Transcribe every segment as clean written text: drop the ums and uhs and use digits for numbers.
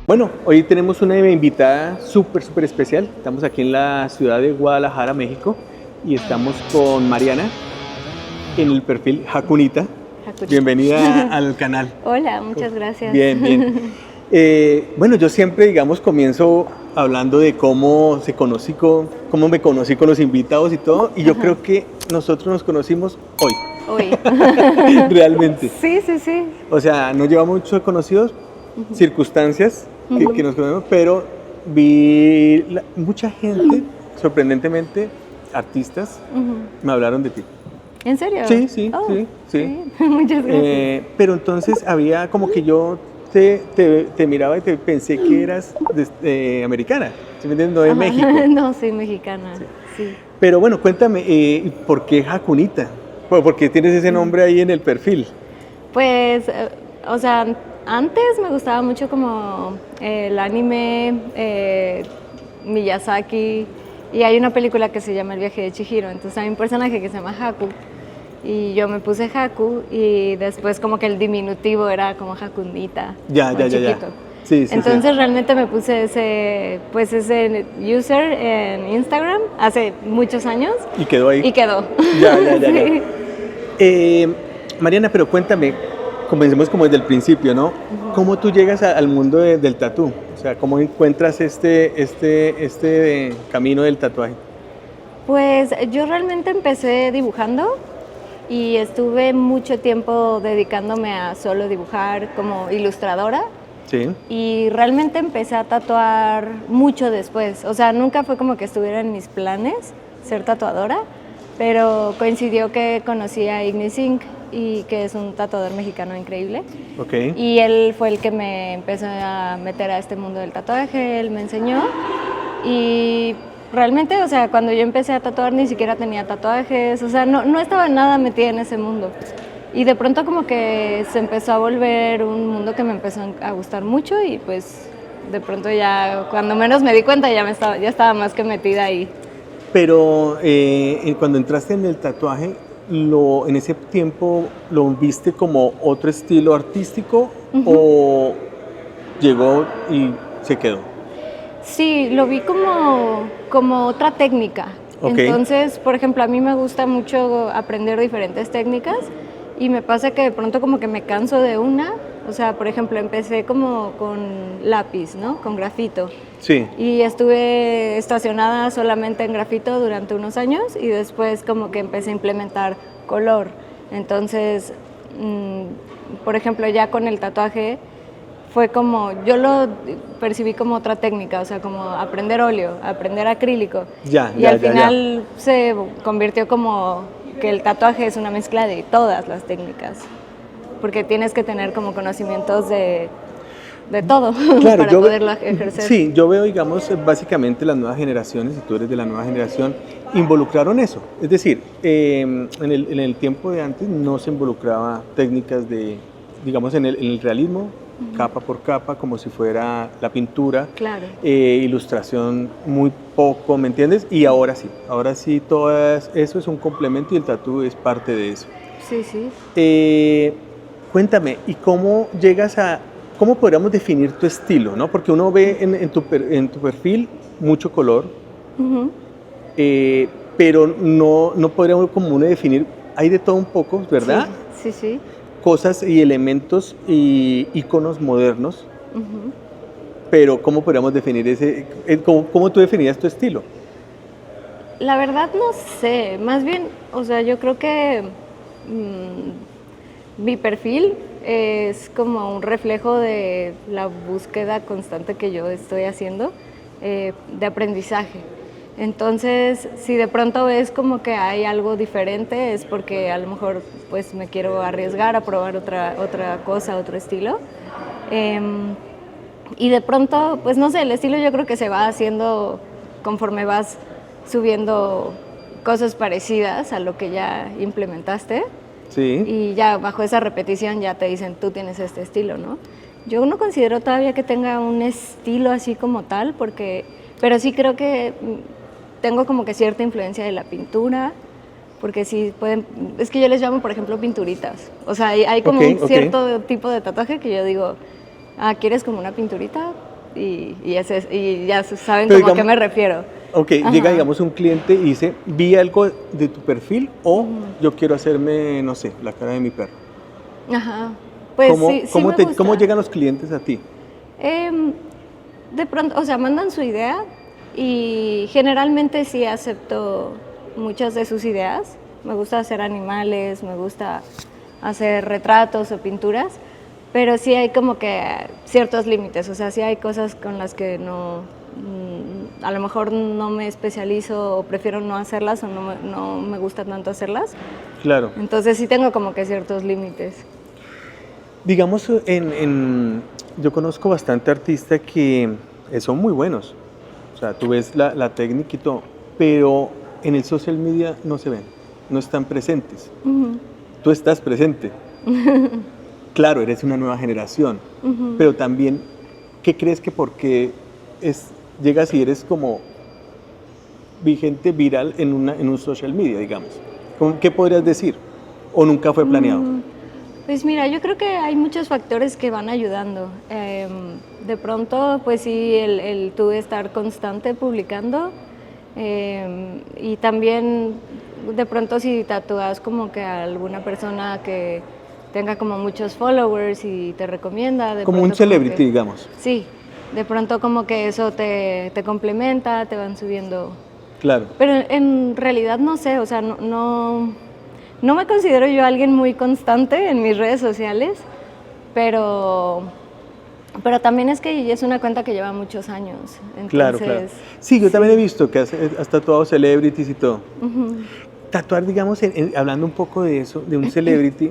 Bueno, hoy tenemos una invitada súper especial. Estamos aquí en la ciudad de Guadalajara, México, y estamos con Mariana en el perfil Jacunita. Jacunita. Bienvenida al canal. Hola, muchas gracias. Bien. Bueno, yo siempre, digamos, comienzo hablando de cómo me conocí con los invitados y todo, y yo creo que nosotros nos conocimos hoy. Realmente. Sí. O sea, no llevamos mucho conocidos, circunstancias que nos conocemos, pero vi mucha gente, sorprendentemente, artistas, me hablaron de ti. ¿En serio? Sí. Muchas gracias. Pero entonces había como que yo te miraba y te pensé que eras americana, ¿sí me entiendes? No de México. No, soy mexicana, sí. Pero bueno, cuéntame, ¿por qué Jacunita? ¿Por qué tienes ese nombre ahí en el perfil? Pues, o sea, antes me gustaba mucho como el anime, Miyazaki, y hay una película que se llama El viaje de Chihiro, entonces hay un personaje que se llama Haku, y yo me puse Haku, y después como que el diminutivo era como Jacunita. Ya. Sí, entonces realmente me puse ese user en Instagram hace muchos años. ¿Y quedó ahí? Y quedó. Ya. Sí. Mariana, pero cuéntame, comencemos como desde el principio, ¿no? ¿Cómo tú llegas al mundo del tatú? O sea, ¿cómo encuentras este camino del tatuaje? Pues yo realmente empecé dibujando y estuve mucho tiempo dedicándome a solo dibujar como ilustradora. Sí. Y realmente empecé a tatuar mucho después. O sea, nunca fue como que estuviera en mis planes ser tatuadora, pero coincidió que conocí a Ignis Inc., y que es un tatuador mexicano increíble. Okay. Y él fue el que me empezó a meter a este mundo del tatuaje, él me enseñó. Y realmente, o sea, cuando yo empecé a tatuar ni siquiera tenía tatuajes, o sea, no estaba nada metida en ese mundo. Y de pronto como que se empezó a volver un mundo que me empezó a gustar mucho, y pues de pronto ya, cuando menos me di cuenta, ya estaba más que metida ahí. Pero cuando entraste en el tatuaje, en ese tiempo, ¿lo viste como otro estilo artístico o llegó y se quedó? Sí, lo vi como otra técnica. Okay. Entonces, por ejemplo, a mí me gusta mucho aprender diferentes técnicas, y me pasa que de pronto como que me canso de una. O sea, por ejemplo, empecé como con lápiz, ¿no? Con grafito. Sí. Y estuve estacionada solamente en grafito durante unos años, y después como que empecé a implementar color. Entonces, por ejemplo, ya con el tatuaje fue como, yo lo percibí como otra técnica, o sea, como aprender óleo, aprender acrílico. Y al final se convirtió como que el tatuaje es una mezcla de todas las técnicas, porque tienes que tener como conocimientos de todo, claro, para poderlo ejercer. Sí, yo veo, digamos, básicamente las nuevas generaciones, y tú eres de la nueva generación, involucraron eso. Es decir, en el tiempo de antes no se involucraba técnicas digamos, en el realismo, capa por capa, como si fuera la pintura. Claro. Ilustración muy poco, ¿me entiendes? Y ahora sí, todo eso es un complemento, y el tatú es parte de eso. Sí. Cuéntame, ¿y cómo podríamos definir tu estilo, ¿no? Porque uno ve en tu perfil mucho color, pero no podríamos como uno definir, hay de todo un poco, ¿verdad? Sí. Cosas y elementos y iconos modernos, pero ¿cómo podríamos definir cómo tú definirías tu estilo? La verdad no sé, más bien, o sea, yo creo que mi perfil es como un reflejo de la búsqueda constante que yo estoy haciendo de aprendizaje. Entonces, si de pronto ves como que hay algo diferente, es porque a lo mejor pues me quiero arriesgar a probar otra cosa, otro estilo. Y de pronto, pues no sé, el estilo yo creo que se va haciendo conforme vas subiendo cosas parecidas a lo que ya implementaste. Sí. Y ya bajo esa repetición ya te dicen, tú tienes este estilo, ¿no? Yo no considero todavía que tenga un estilo así como tal, pero sí creo que tengo como que cierta influencia de la pintura, porque sí pueden, es que yo les llamo, por ejemplo, pinturitas. O sea, hay como un cierto tipo de tatuaje que yo digo, ¿quieres como una pinturita? y ya saben Pero como a qué digamos- me refiero. Ok, Ajá. llega, digamos, un cliente y dice, vi algo de tu perfil o yo quiero hacerme, no sé, la cara de mi perro. Ajá. Pues ¿Cómo, sí, sí cómo, me cómo gusta. llegan los clientes a ti? Em, de pronto, o sea, mandan su idea y generalmente sí acepto muchas de sus ideas. Me gusta hacer animales, me gusta hacer retratos o pinturas, pero sí hay como que ciertos límites, o sea, sí hay cosas con las que no, a lo mejor no me especializo o prefiero no hacerlas o no me gusta tanto hacerlas. Claro. Entonces sí tengo como que ciertos límites. Digamos, yo conozco bastante artistas que son muy buenos. O sea, tú ves la técnica y todo, pero en el social media no se ven, no están presentes. Ujú, Tú estás presente. Claro, eres una nueva generación, ujú. pero también, ¿qué crees que porque llegas y eres como vigente, viral en un social media, digamos? ¿Qué podrías decir? ¿O nunca fue planeado? Pues mira, yo creo que hay muchos factores que van ayudando. De pronto, pues sí, el tú estar constante publicando y también de pronto si tatúas como que a alguna persona que tenga como muchos followers y te recomienda. De Como pronto un celebrity, que- digamos. Sí, de pronto como que eso te complementa, te van subiendo. Claro, Pero en realidad no sé, o sea, no me considero yo alguien muy constante en mis redes sociales, pero también es que es una cuenta que lleva muchos años. Entonces, claro. Sí, yo también he visto que has tatuado celebrities y todo. ujú, Tatuar, digamos, hablando un poco de eso, de un celebrity,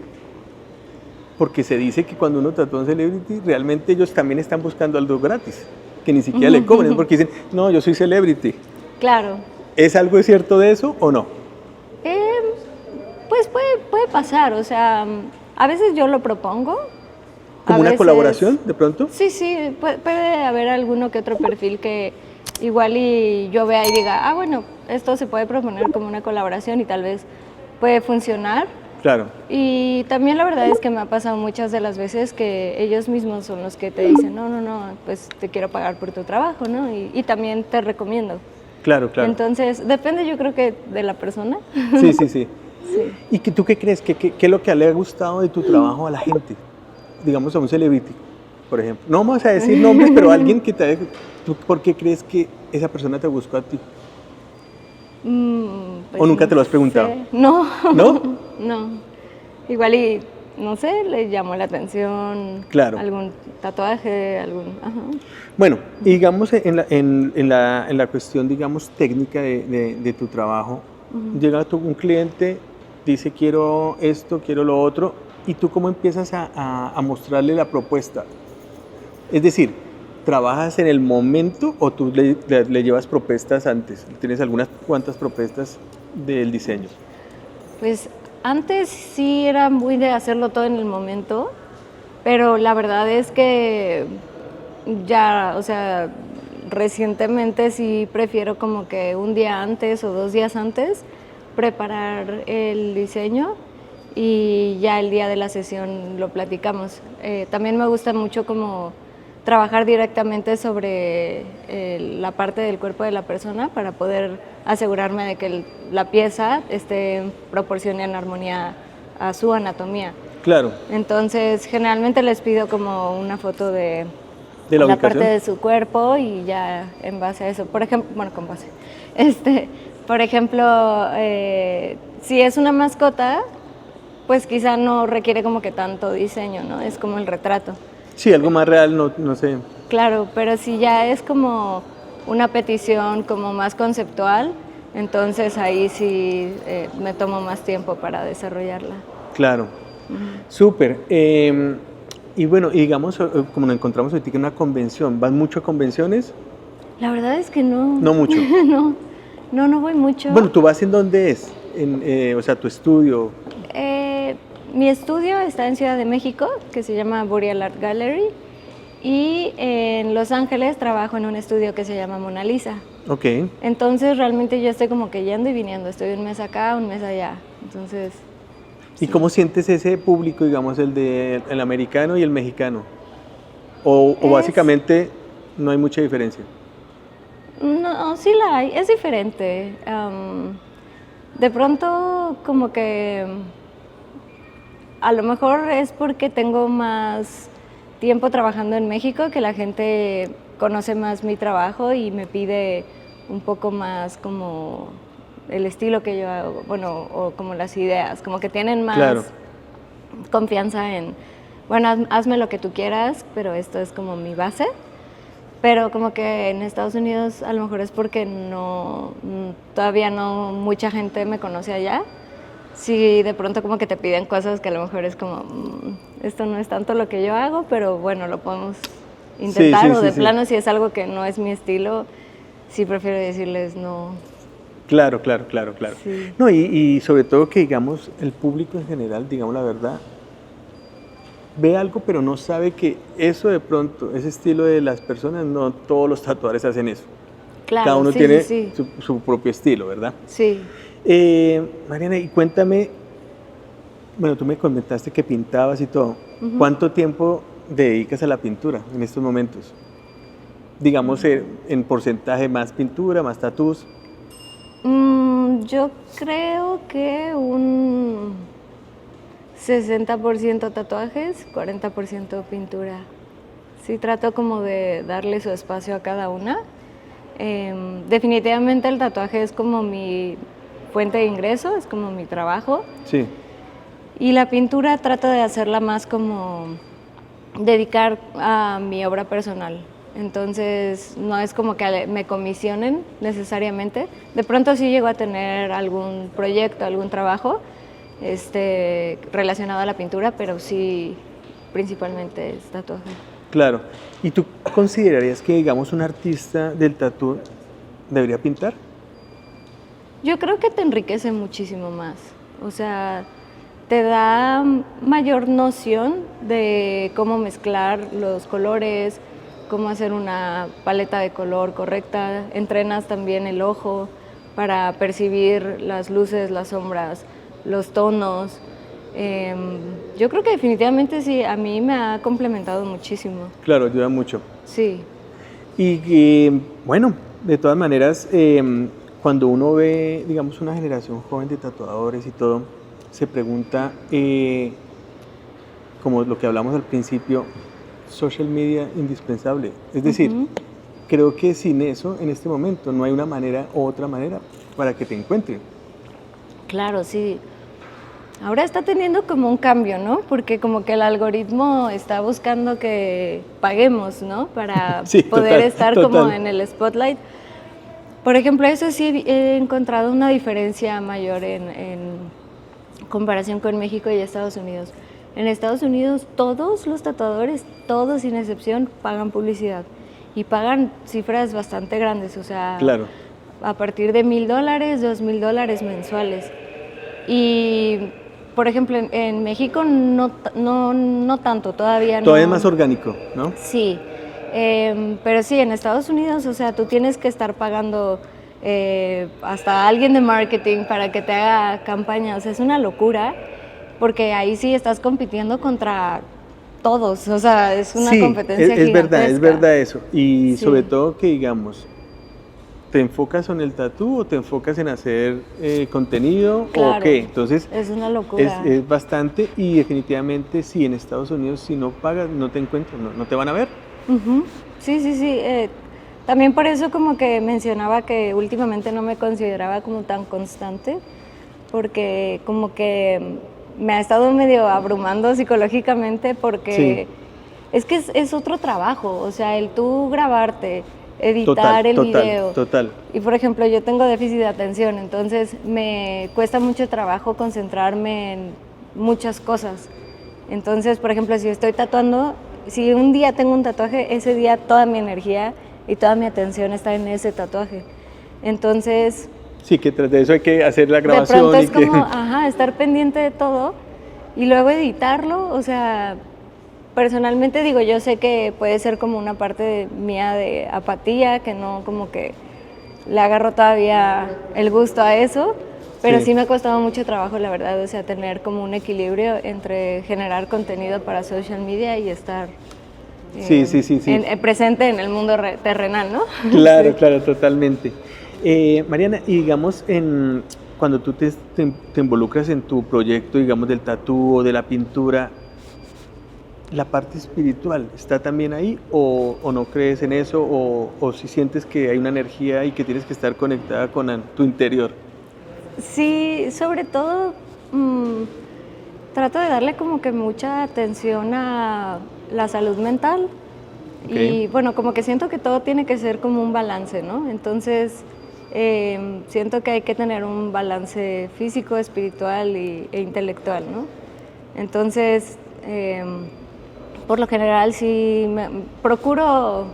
porque se dice que cuando uno tatúa un celebrity, realmente ellos también están buscando algo gratis, que ni siquiera le cobren, porque dicen, no, yo soy celebrity. claro. ¿Es algo cierto de eso o no? Em, pues puede pasar, o sea, a veces yo lo propongo. ¿Como a una veces- colaboración, de pronto? Sí, sí, puede haber alguno que otro perfil que igual y yo vea y diga, ah, bueno, esto se puede proponer como una colaboración y tal vez puede funcionar. Claro, Y también la verdad es que me ha pasado muchas de las veces que ellos mismos son los que te dicen, no, pues te quiero pagar por tu trabajo, ¿no? Y también te recomiendo. claro. Entonces, depende yo creo que de la persona. Sí. Sí. ¿Y tú qué crees? ¿Qué es lo que le ha gustado de tu trabajo a la gente? Digamos a un celebrity, por ejemplo. No vamos a decir nombres, pero alguien que ¿tú por qué crees que esa persona te buscó a ti? Pues ¿O nunca no te lo has preguntado? sé. No. ¿No? No. Igual y, no sé, le llamó la atención Claro. algún tatuaje, ajá. Bueno, y digamos en la cuestión, digamos, técnica de tu trabajo, llega un cliente, dice quiero esto, quiero lo otro, y tú cómo empiezas a mostrarle la propuesta. Es decir, ¿trabajas en el momento o tú le llevas propuestas antes? ¿Tienes algunas cuantas propuestas del diseño? Pues antes sí era muy de hacerlo todo en el momento, pero la verdad es que ya, o sea, recientemente sí prefiero como que un día antes o 2 días antes preparar el diseño y ya el día de la sesión lo platicamos. También me gusta mucho como trabajar directamente sobre la parte del cuerpo de la persona para poder asegurarme de que la pieza esté en proporción y en armonía a su anatomía. Claro, Entonces, generalmente les pido como una foto de de la parte ubicación. de su cuerpo y ya en base a eso. Por ejemplo, bueno, con base. Por ejemplo, si es una mascota, pues quizá no requiere como que tanto diseño, ¿no? Es como el retrato. Sí, algo más real, no sé. Claro, pero si ya es como una petición como más conceptual, entonces ahí sí me tomo más tiempo para desarrollarla. Claro, súper. Y bueno, y digamos, como nos encontramos ahorita en una convención, ¿vas mucho a convenciones? La verdad es que no. No mucho. No voy mucho. Bueno, ¿tú vas en dónde es? O sea, tu estudio. Mi estudio está en Ciudad de México, que se llama Boreal Art Gallery, y en Los Ángeles trabajo en un estudio que se llama Mona Lisa. Ok. Entonces realmente yo estoy como que yendo y viniendo, estoy un mes acá, un mes allá. Entonces, ¿Y cómo sientes ese público, digamos, el americano y el mexicano? O Es- básicamente no hay mucha diferencia. No, sí la hay, es diferente. De pronto como que a lo mejor es porque tengo más tiempo trabajando en México, que la gente conoce más mi trabajo y me pide un poco más como el estilo que yo hago, bueno, o como las ideas, como que tienen más Claro. confianza en, bueno, hazme lo que tú quieras, pero esto es como mi base. Pero como que en Estados Unidos a lo mejor es porque todavía no mucha gente me conoce allá. Sí, de pronto como que te piden cosas que a lo mejor es como, esto no es tanto lo que yo hago, pero bueno, lo podemos intentar. Sí, O sí, de sí. plano, si es algo que no es mi estilo, sí prefiero decirles no. Claro. Sí. No, y sobre todo que, digamos, el público en general, digamos la verdad, ve algo pero no sabe que eso de pronto, ese estilo de las personas, no todos los tatuadores hacen eso. Claro, Cada uno sí, tiene sí, sí. su propio estilo, ¿verdad? Sí. Mariana, y cuéntame, bueno, tú me comentaste que pintabas y todo. ¿Cuánto tiempo dedicas a la pintura en estos momentos? Digamos, en porcentaje, más pintura, más tatús. Yo creo que un 60% tatuajes, 40% pintura. Sí, trato como de darle su espacio a cada una. Definitivamente el tatuaje es como mi fuente de ingreso, es como mi trabajo. Sí, Y la pintura trato de hacerla más como dedicar a mi obra personal. Entonces no es como que me comisionen necesariamente. De pronto sí llego a tener algún proyecto, algún trabajo relacionado a la pintura, pero sí principalmente es tatuaje. claro. ¿Y tú considerarías que, digamos, un artista del tatú debería pintar? Yo creo que te enriquece muchísimo más. O sea, te da mayor noción de cómo mezclar los colores, cómo hacer una paleta de color correcta. Entrenas también el ojo para percibir las luces, las sombras, los tonos. Yo creo que definitivamente sí, a mí me ha complementado muchísimo. Claro, ayuda mucho. Sí. Y bueno, de todas maneras, cuando uno ve, digamos, una generación joven de tatuadores y todo, se pregunta, como lo que hablamos al principio, social media indispensable. Es decir, creo que sin eso, en este momento, no hay una manera u otra manera para que te encuentren. Claro, sí. Ahora está teniendo como un cambio, ¿no? Porque como que el algoritmo está buscando que paguemos, ¿no? Para Sí, poder total, estar total. como en el spotlight. Por ejemplo, eso sí he encontrado una diferencia mayor en comparación con México y Estados Unidos. En Estados Unidos todos los tatuadores, todos sin excepción, pagan publicidad y pagan cifras bastante grandes, o sea, Claro. a partir de $1,000, $2,000 mensuales. Y, por ejemplo, en México no tanto, todavía no. Todavía es más orgánico, ¿no? Sí, pero sí, en Estados Unidos, o sea, tú tienes que estar pagando hasta a alguien de marketing para que te haga campañas. Es una locura, porque ahí sí estás compitiendo contra todos, o sea, es una competencia gigantesca. Es verdad eso. Y Sí. sobre todo que, digamos, ¿te enfocas en el tatú o te enfocas en hacer contenido Claro, o qué? Entonces, es una locura. es bastante, y definitivamente sí, en Estados Unidos si no pagas no te encuentran, no te van a ver. Ujú. Sí. También por eso como que mencionaba que últimamente no me consideraba como tan constante, porque como que me ha estado medio abrumando psicológicamente, porque es que es otro trabajo, o sea, el tú grabarte, editar el video. Total. Y por ejemplo, yo tengo déficit de atención, entonces me cuesta mucho trabajo concentrarme en muchas cosas. Entonces, por ejemplo, si estoy tatuando, si un día tengo un tatuaje, ese día toda mi energía y toda mi atención está en ese tatuaje. Entonces, Sí, que tras de eso hay que hacer la de grabación. pronto es y que... como, estar pendiente de todo y luego editarlo. O sea, personalmente digo, yo sé que puede ser como una parte mía de apatía, que no como que le agarro todavía el gusto a eso, pero sí me ha costado mucho trabajo, la verdad, o sea, tener como un equilibrio entre generar contenido para social media y estar Sí, sí, sí, sí. Presente en el mundo terrenal, ¿no? Claro, Sí. claro, totalmente. Mariana, y digamos, cuando tú te involucras en tu proyecto, digamos, del tatú o de la pintura, ¿la parte espiritual está también ahí o no crees en eso o si sientes que hay una energía y que tienes que estar conectada con tu interior? Sí, sobre todo trato de darle como que mucha atención a la salud mental. Ok. Y bueno, como que siento que todo tiene que ser como un balance, ¿no? Entonces, siento que hay que tener un balance físico, espiritual e intelectual, ¿no? Entonces, por lo general sí procuro,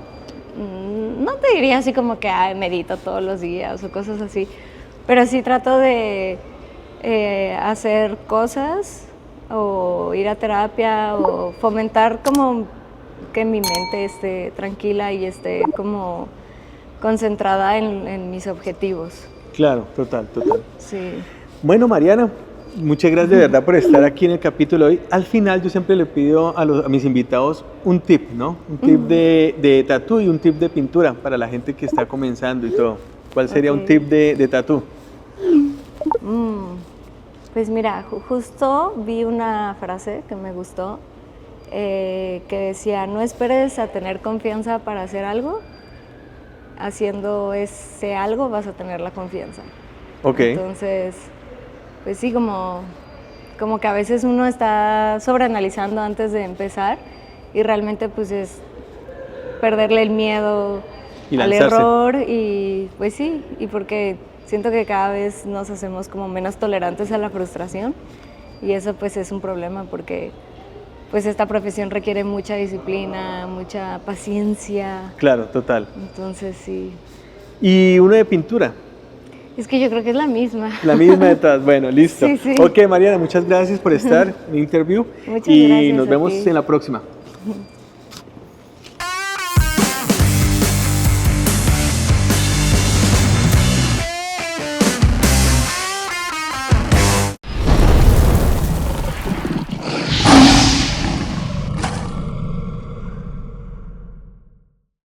no te diría así como que medito todos los días o cosas así, pero sí trato de hacer cosas o ir a terapia o fomentar como que mi mente esté tranquila y esté como concentrada en mis objetivos. Claro, total, total. Sí. Bueno, Mariana, muchas gracias de verdad por estar aquí en el capítulo de hoy. Al final yo siempre le pido a mis invitados un tip, ¿no? Un tip de tatú y un tip de pintura para la gente que está comenzando y todo. ¿Cuál sería un tip de tatú? Pues mira, justo vi una frase que me gustó, que decía, no esperes a tener confianza para hacer algo, haciendo ese algo vas a tener la confianza. Ok. Entonces, pues sí, como que a veces uno está sobreanalizando antes de empezar y realmente pues es perderle el miedo Y al lanzarse. error y pues sí, y porque siento que cada vez nos hacemos como menos tolerantes a la frustración y eso pues es un problema porque pues esta profesión requiere mucha disciplina, mucha paciencia. Claro, total. Entonces sí. ¿Y uno de pintura? Es que yo creo que es la misma. La misma de todas. Bueno, listo. Sí, sí. Ok, Mariana, muchas gracias por estar en el interview Muchas y gracias nos a vemos ti. en la próxima.